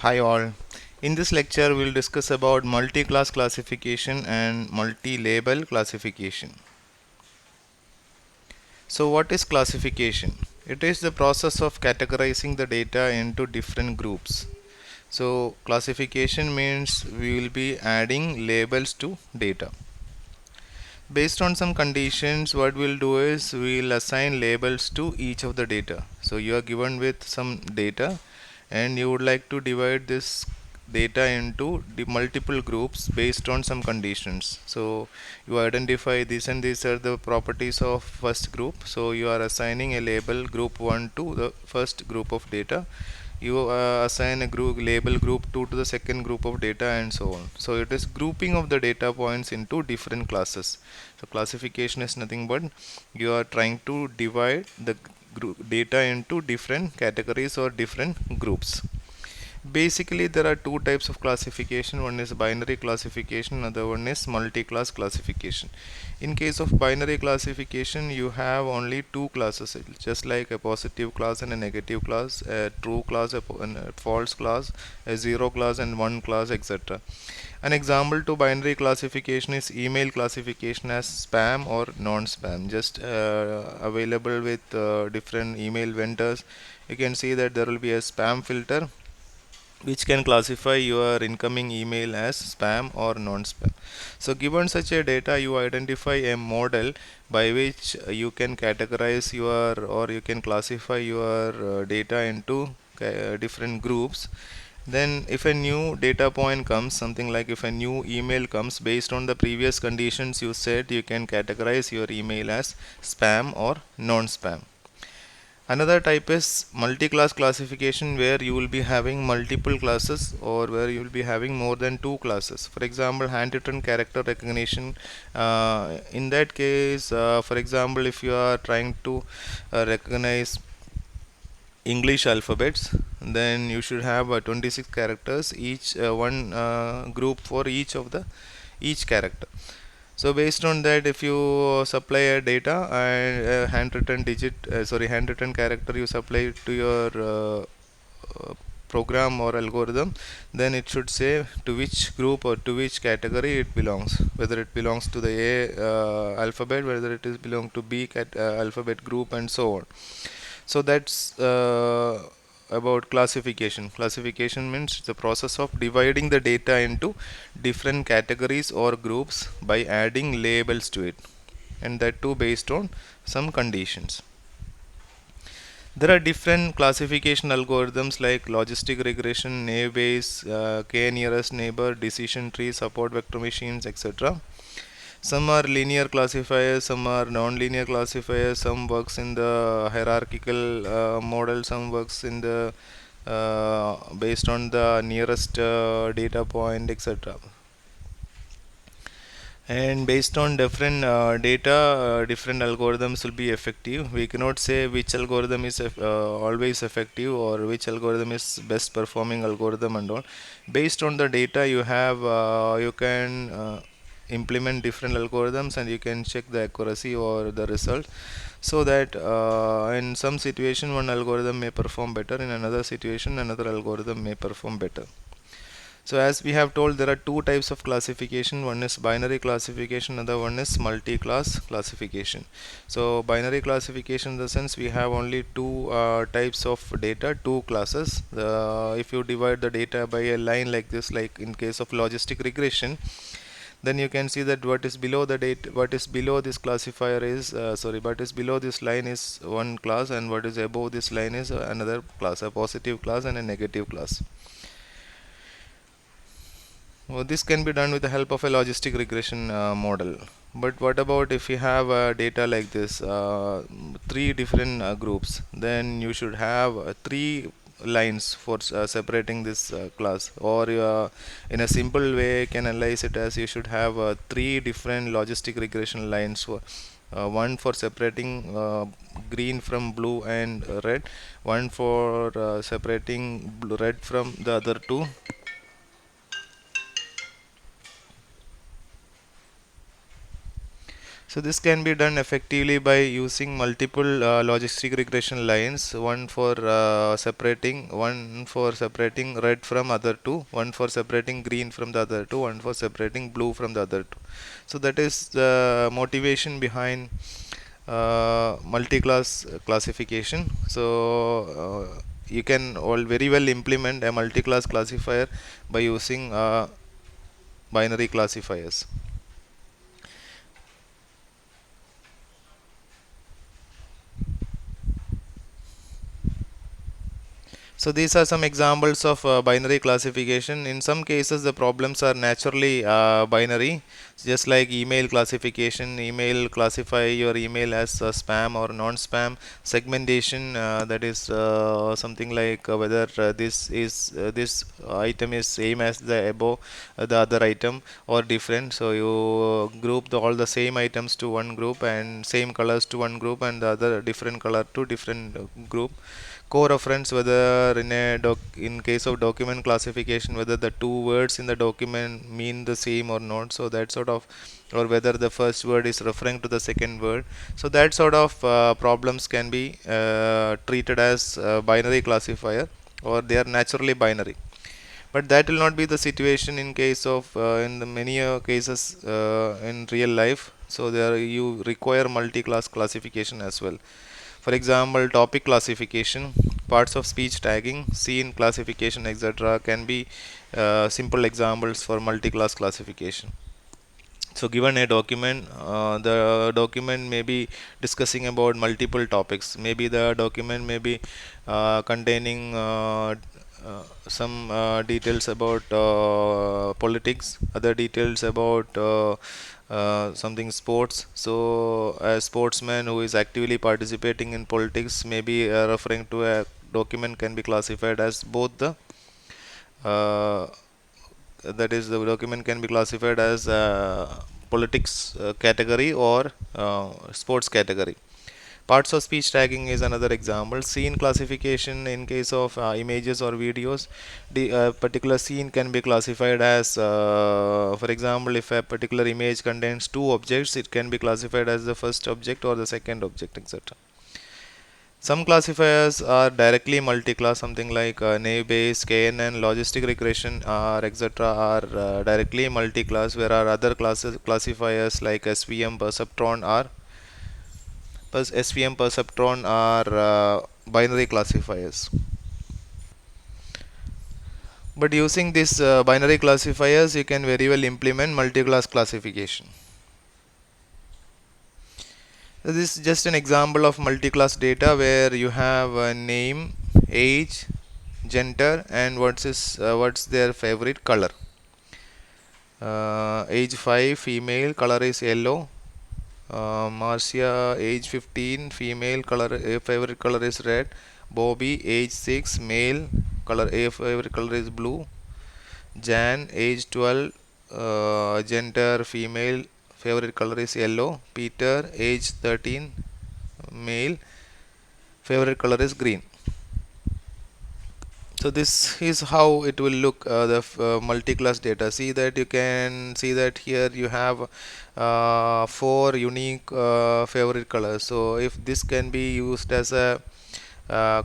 Hi all. In this lecture we'll discuss about multi-class classification and multi-label classification. So what is classification? It is the process of categorizing the data into different groups. So classification means we will be adding labels to data. Based on some conditions, what we'll do is we'll assign labels to each of the data. So you are given with some data and you would like to divide this data into the multiple groups based on some conditions. So you identify this and these are the properties of first group. So you are assigning a label group 1 to the first group of data. You assign a group label group 2 to the second group of data and so on. So it is grouping of the data points into different classes. So classification is nothing but you are trying to divide the data into different categories or different groups. Basically, there are two types of classification. One is binary classification, another one is multi-class classification. In case of binary classification, you have only two classes, just like a positive class and a negative class, a true class and a false class, a zero class and one class, etc. An example to binary classification is email classification as spam or non-spam, just available with different email vendors. You can see that there will be a spam filter which can classify your incoming email as spam or non-spam. So given such a data, you identify a model by which you can categorize your or you can classify your data into different groups. Then if a new data point comes, something like if a new email comes, based on the previous conditions you said, you can categorize your email as spam or non-spam. Another type is multi-class classification, where you will be having multiple classes or where you will be having more than two classes. For example, handwritten character recognition. In that case, for example, if you are trying to recognize English alphabets, then you should have 26 characters, each one group for each of the each character. So based on that, if you supply a data and a handwritten character you supply to your program or algorithm, then it should say to which group or to which category it belongs, whether it belongs to the A alphabet, whether it is belong to B alphabet group, and so on. So that's about classification. Classification means the process of dividing the data into different categories or groups by adding labels to it, and that too based on some conditions. There are different classification algorithms like logistic regression, naive Bayes, k nearest neighbor, decision tree, support vector machines, etc. Some are linear classifiers, some are non-linear classifiers, some works in the hierarchical model, some works in the based on the nearest data point, etc. And based on different data, different algorithms will be effective. We cannot say which algorithm is always effective or which algorithm is best performing algorithm and all. Based on the data you have, you can implement different algorithms and you can check the accuracy or the result, so that in some situation one algorithm may perform better, in another situation another algorithm may perform better. So as we have told, there are two types of classification. One is binary classification, other one is multi-class classification. So binary classification, in the sense we have only two types of data, two classes. If you divide the data by a line like this, like in case of logistic regression, then you can see that what is below the data, what is below this classifier is what is below this line is one class, and what is above this line is another class, a positive class and a negative class. Well, this can be done with the help of a logistic regression model. But what about if you have data like this, three different groups? Then you should have three lines for separating this class. Or in a simple way, can analyze it as you should have three different logistic regression lines. One for separating green from blue and red, one for separating red from the other two, So this can be done effectively by using multiple logistic regression lines, one for separating red from other two, one for separating green from the other two, one for separating blue from the other two. So that is the motivation behind multi-class classification. So you can all very well implement a multi-class classifier by using binary classifiers. So these are some examples of binary classification. In some cases, the problems are naturally binary, just like email classification. Email classify your email as spam or non-spam. Segmentation, that is something like whether this item is same as the above the other item or different. So you group all the same items to one group and same colors to one group and the other different color to different group. Co-reference, whether in case of document classification, whether the two words in the document mean the same or not, so that sort of, or whether the first word is referring to the second word, so that sort of problems can be treated as binary classifier, or they are naturally binary. But that will not be the situation in case of in the many cases in real life. So there you require multi-class classification as well. For example, topic classification, parts of speech tagging, scene classification, etc. can be simple examples for multi-class classification. So given a document, the document may be discussing about multiple topics. Maybe the document may be containing some details about politics, other details about something sports. So a sportsman who is actively participating in politics may be referring to a document can be classified as both the that is the document can be classified as politics category or sports category. Parts of speech tagging is another example. Scene classification, in case of images or videos, the particular scene can be classified as, for example, if a particular image contains two objects, it can be classified as the first object or the second object, etc. Some classifiers are directly multi-class, something like naive-Bayes, KNN, logistic regression, or etc. are directly multi-class, whereas other classes classifiers like SVM, perceptron are binary classifiers. But using these binary classifiers, you can very well implement multi-class classification. This is just an example of multi-class data where you have a name, age, gender, and what's their favorite color. Age 5, female, color is yellow. Marcia, age 15, female, favorite color is red. Bobby, age 6, male, favorite color is blue. Jan, age 12, gender female, favorite color is yellow. Peter, age 13, male, favorite color is green. So this is how it will look, the multi-class data. See that you can see that here you have four unique favorite colors. So if this can be used as a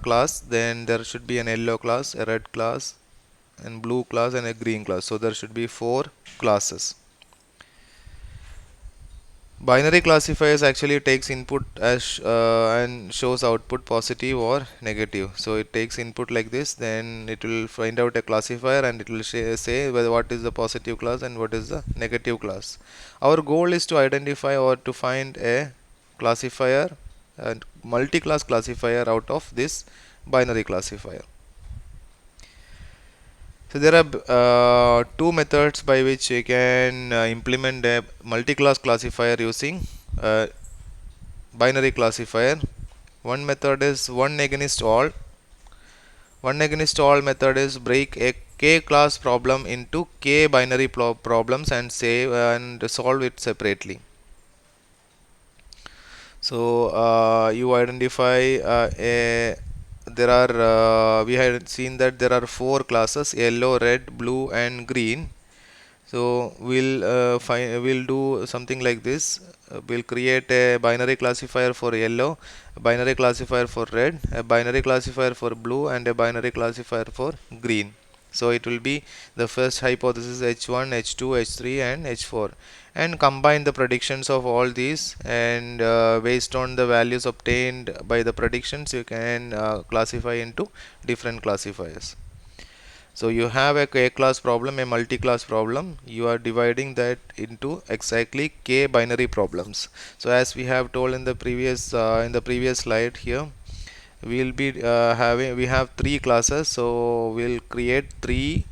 class, then there should be an yellow class, a red class, and blue class, and a green class. So there should be four classes. Binary classifiers actually takes input as and shows output positive or negative. So it takes input like this, then it will find out a classifier and it will say whether what is the positive class and what is the negative class. Our goal is to identify or to find a classifier and multi-class classifier out of this binary classifier. So there are two methods by which you can implement a multi-class classifier using binary classifier. One method is one against all. One against all method is break a k class problem into k binary problems and save and solve it separately. So you identify there are we had seen that there are four classes: yellow, red, blue, and green. So we'll do something like this. We'll create a binary classifier for yellow, a binary classifier for red, a binary classifier for blue, and a binary classifier for green. So it will be the first hypothesis H1, H2, H3, and H4, and combine the predictions of all these, and based on the values obtained by the predictions, you can classify into different classifiers. So you have a k class problem, a multi-class problem. You are dividing that into exactly k binary problems. So as we have told in the previous slide here, we have three classes. So we'll create three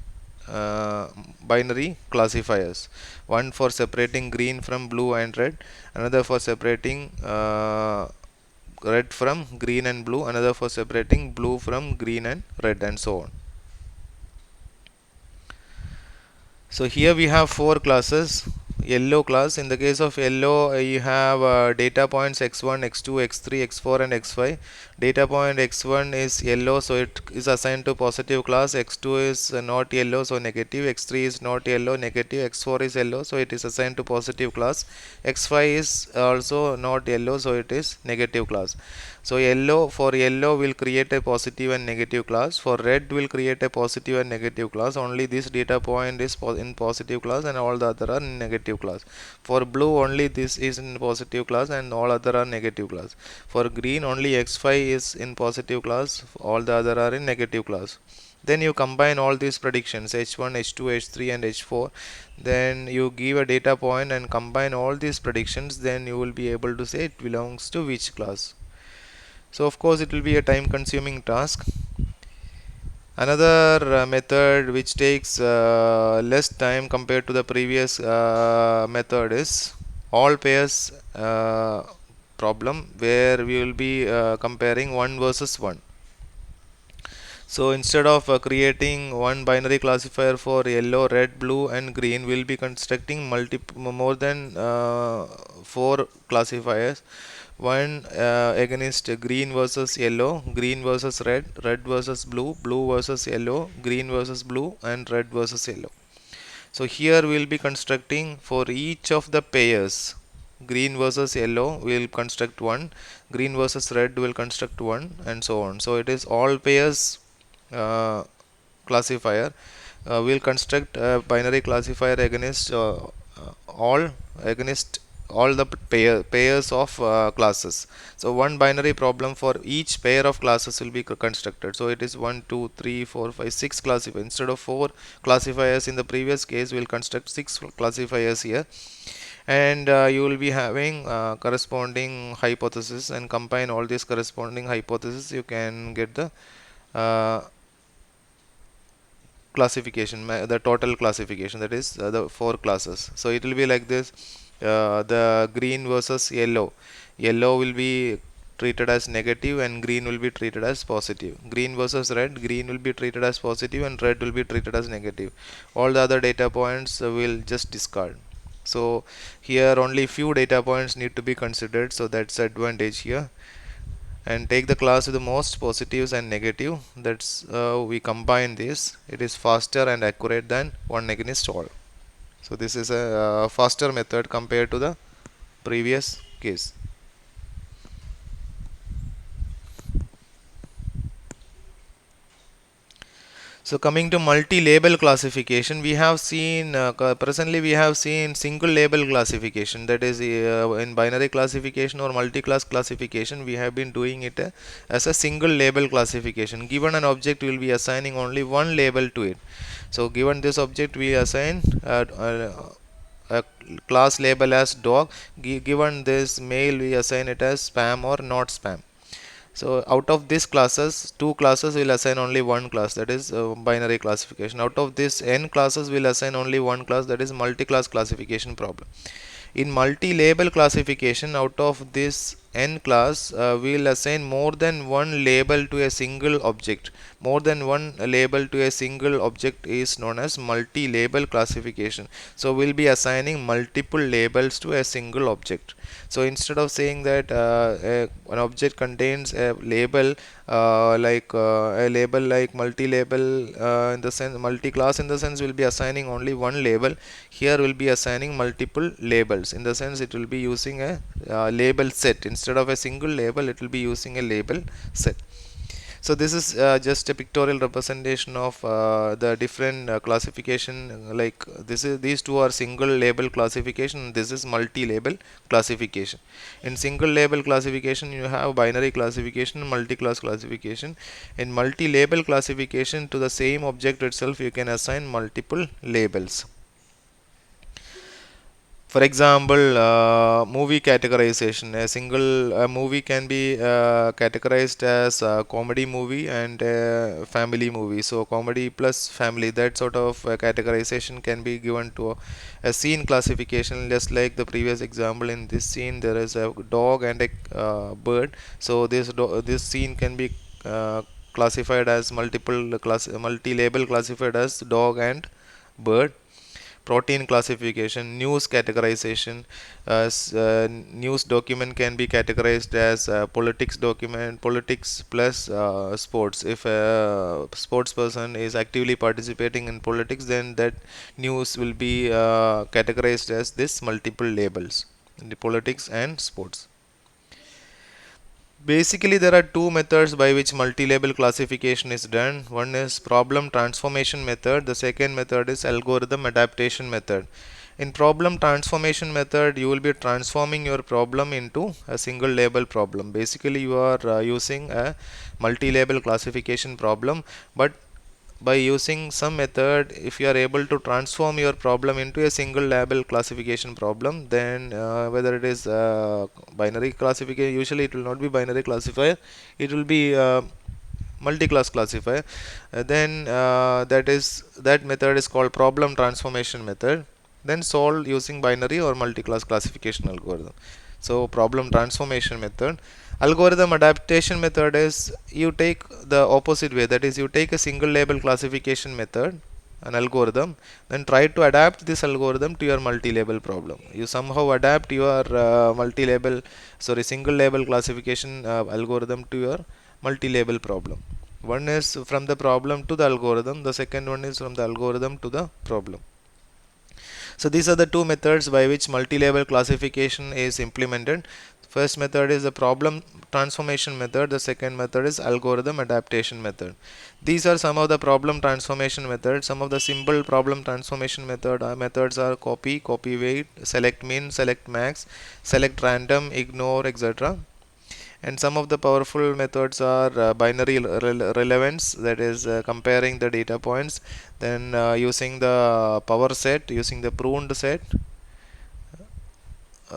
binary classifiers. One for separating green from blue and red, another for separating red from green and blue, another for separating blue from green and red, and so on. So here we have four classes. Yellow class, in the case of yellow, you have data points x1, x2, x3, x4, and x5. Data point x1 is yellow, so it is assigned to positive class. X2 is not yellow, so negative. X3 is not yellow, negative. X4 is yellow, so it is assigned to positive class. X5 is also not yellow, so it is negative class. So yellow will create a positive and negative class. For red will create a positive and negative class. Only this data point is in positive class and all the other are in negative class. For blue only this is in positive class and all other are negative class. For green only x5 is in positive class, all the other are in negative class. Then you combine all these predictions h1, h2, h3 and h4. Then you give a data point and combine all these predictions. Then you will be able to say it belongs to which class. So of course it will be a time consuming task. Another method which takes less time compared to the previous method is all pairs problem, where we will be comparing 1 versus 1. So instead of creating one binary classifier for yellow, red, blue and green, we will be constructing more than 4 classifiers. One against green versus yellow, green versus red, red versus blue, blue versus yellow, green versus blue and red versus yellow. So here we will be constructing for each of the pairs. Green versus yellow we will construct one, green versus red will construct one, and so on. So it is all pairs classifier. We'll construct a binary classifier against all the pairs of classes. So one binary problem for each pair of classes will be constructed. So it is 1 2 3 4 5 6 classifiers. Instead of 4 classifiers in the previous case, we'll construct 6 classifiers here. And you will be having corresponding hypothesis, and combine all these corresponding hypotheses, you can get the classification, the total classification, that is the 4 classes. So it will be like this. The green versus yellow will be treated as negative and green will be treated as positive. Green versus red, green will be treated as positive and red will be treated as negative. All the other data points will just discard. So here only few data points need to be considered, so that's the advantage here. And take the class with the most positives and negative. That's we combine this. It is faster and accurate than one against all. So this is a faster method compared to the previous case. So coming to multi-label classification, we have seen presently we have seen single label classification, that is in binary classification or multi-class classification we have been doing it as a single label classification. Given an object, we will be assigning only one label to it. So given this object, we assign a class label as dog. Given this male, we assign it as spam or not spam. So out of these classes, 2 classes will assign only one class, that is binary classification. Out of this n classes will assign only one class, that is multi-class classification problem. In multi-label classification, out of this n class, we will assign more than one label to a single object. More than one label to a single object is known as multi-label classification. So we'll be assigning multiple labels to a single object. So instead of saying that an object contains a label a label like multi-label in the sense multi-class, in the sense we'll be assigning only one label. Here we'll be assigning multiple labels, in the sense it will be using a label set. Instead of a single label, it will be using a label set. So this is just a pictorial representation of the different classification. Like this is, these two are single label classification, this is multi-label classification. In single label classification you have binary classification, multi-class classification. In multi-label classification, to the same object itself you can assign multiple labels. For example, movie categorization. A single movie can be categorized as a comedy movie and a family movie. So comedy plus family, that sort of categorization can be given to a scene classification. Just like the previous example, in this scene there is a dog and a bird. So this scene can be classified as multi-label classified as dog and bird. Protein classification, news categorization. News document can be categorized as politics document, politics plus sports. If a sports person is actively participating in politics, then that news will be categorized as this multiple labels, the politics and sports. Basically, there are two methods by which multi-label classification is done. One is problem transformation method. The second method is algorithm adaptation method. In problem transformation method, you will be transforming your problem into a single label problem. Basically, you are using a multi-label classification problem, but by using some method, if you are able to transform your problem into a single label classification problem, then whether it is binary classification, usually it will not be binary classifier, it will be multi-class classifier. Then that method is called problem transformation method, then solved using binary or multi-class classification algorithm. So problem transformation method. Algorithm adaptation method is you take the opposite way, that is you take a single label classification method, an algorithm, then try to adapt this algorithm to your multi-label problem. You somehow adapt your single label classification algorithm to your multi-label problem. One is from the problem to the algorithm, the second one is from the algorithm to the problem. So these are the two methods by which multi-label classification is implemented. First method is the problem transformation method, the second method is algorithm adaptation method. These are some of the problem transformation methods. Some of the simple problem transformation methods are copy, copy weight, select min, select max, select random, ignore, etc. And some of the powerful methods are binary relevance, that is comparing the data points, then using the power set, using the pruned set.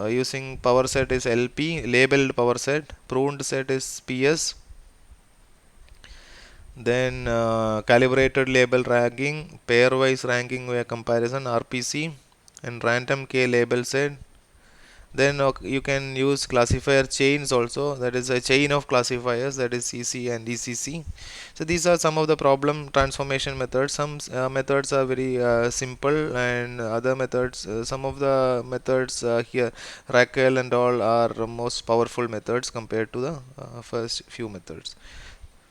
Using power set is LP, labeled power set, pruned set is PS, then calibrated label ranking, pairwise ranking via comparison RPC, and random K label set. Then you can use classifier chains also, that is a chain of classifiers, that is CC and ECC. So these are some of the problem transformation methods. Some methods are very simple, and other methods, some of the methods here, Raquel and all, are most powerful methods compared to the first few methods.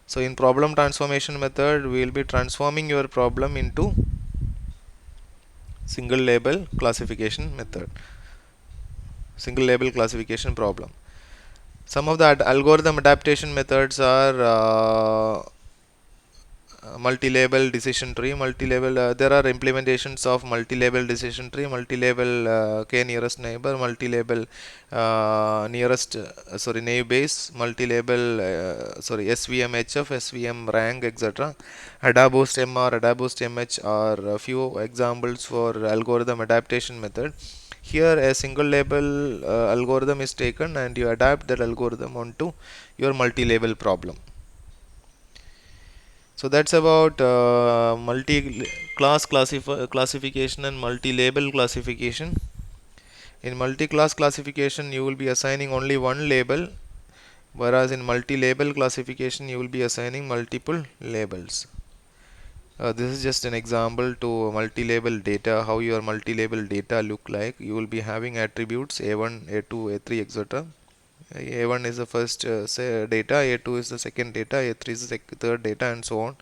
So in problem transformation method, we will be transforming your problem into single label classification method, single label classification problem. Some of the algorithm adaptation methods are multi-label decision tree. There are implementations of multi-label decision tree, multi-label k nearest neighbor, multi-label naive base, multi-label SVM HF, SVM rank, etc. AdaBoost MR, AdaBoost MH are a few examples for algorithm adaptation method. Here a single label algorithm is taken and you adapt that algorithm onto your multi-label problem. So that's about multi-class classification and multi-label classification. In multi-class classification, you will be assigning only one label, whereas in multi-label classification, you will be assigning multiple labels. This is just an example to multi-label data, how your multi-label data look like. You will be having attributes A1, A2, A3, etc. A1 is the first data, A2 is the second data, A3 is the third data, and so on.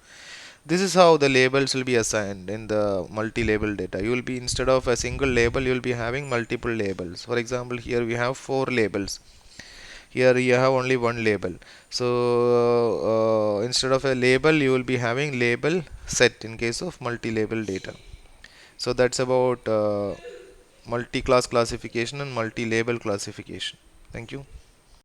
This is how the labels will be assigned in the multi-label data. You will be, instead of a single label, you will be having multiple labels. For example, here we have 4 labels. Here you have only one label. So instead of a label, you will be having label set in case of multi-label data. So that's about multi-class classification and multi-label classification. Thank you.